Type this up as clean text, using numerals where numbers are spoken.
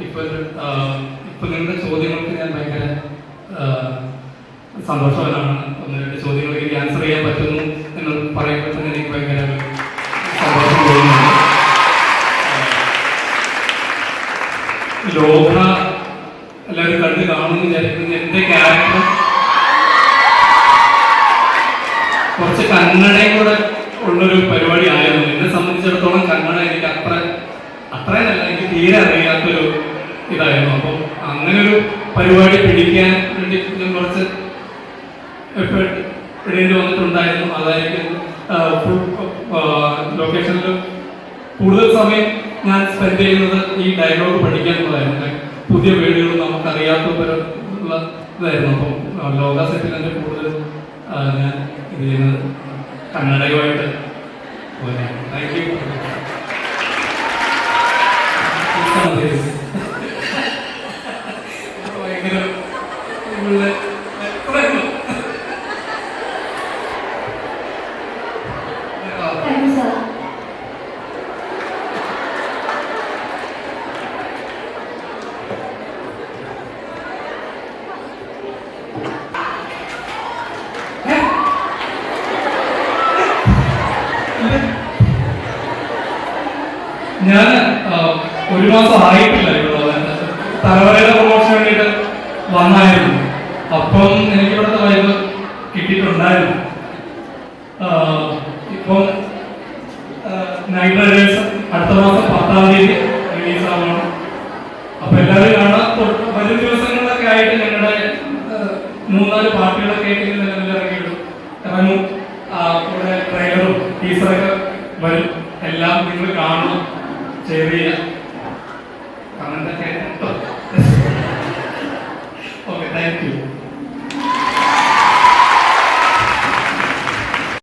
ഇപ്പൊ നിങ്ങളുടെ ചോദ്യങ്ങൾക്ക് ഞാൻ ഭയങ്കര സന്തോഷവാനാണ്. ഒന്ന് രണ്ട് ചോദ്യങ്ങൾക്ക് എനിക്ക് ആൻസർ ചെയ്യാൻ പറ്റുന്നു എന്ന് പറയുമ്പോൾ തന്നെ എനിക്ക് ഭയങ്കര സന്തോഷം തോന്നുന്നുണ്ട്. ലോക എല്ലാവരും കണ്ട് കാണുമെന്ന് വിചാരിക്കുന്നത് എൻ്റെ ക്യാരക്ടർ കുറച്ച് കന്നഡയും കൂടെ ഉള്ളൊരു പരിപാടി ആയിരുന്നു. എന്നെ സംബന്ധിച്ചിടത്തോളം കന്നഡ എനിക്ക് അത്രയല്ല, എനിക്ക് തീരെ അറിയാത്തൊരു ഇതായിരുന്നു. അപ്പം അങ്ങനെ ഒരു പരിപാടി പിടിക്കാൻ വേണ്ടി ഞാൻ കുറച്ച് എഫേർട്ട് ഇടേണ്ടി വന്നിട്ടുണ്ടായിരുന്നു. അതായിരിക്കും ലൊക്കേഷനിൽ കൂടുതൽ സമയം ഞാൻ സ്പെൻഡ് ചെയ്യുന്നത് ഈ ഡയലോഗ് പഠിക്കാനുള്ളതായിരുന്നു. പുതിയ വേർഡുകൾ നമുക്കറിയാത്ത ഉള്ള ഇതായിരുന്നു. അപ്പം ലോക സെറ്റിൽ എൻ്റെ കൂടുതൽ ഞാൻ ഇത് ചെയ്യുന്നത് കന്നഡയുമായിട്ട് താങ്ക് യു. ഭയങ്കര ഞാൻ ഒരു മാസം ആയിട്ടില്ല ഇവിടെ തലവരയുടെ പ്രൊമോഷന് വേണ്ടിയിട്ട് വന്നായിരുന്നു. അപ്പം എനിക്ക് ഇവിടുത്തെ വൈബ് കിട്ടിയിട്ടുണ്ടായിരുന്നു. ഇപ്പം നൈറ്റ് റൈഡേഴ്സ് അടുത്ത മാസം 10-ാം തീയതി റിലീസ് ആവണം. അപ്പൊ എല്ലാവരും കാണാൻ വരും ദിവസങ്ങളിലൊക്കെ ആയിട്ട് ഞങ്ങളുടെ 3-4 പാർട്ടികളൊക്കെ ആയിട്ട് ഇറങ്ങും. കൂടെ ട്രെയിലറും ടീസറൊക്കെ വരും. എല്ലാം നിങ്ങൾ കാണണം, ഷെയർ ചെയ്യുക, കമന്റൊക്കെ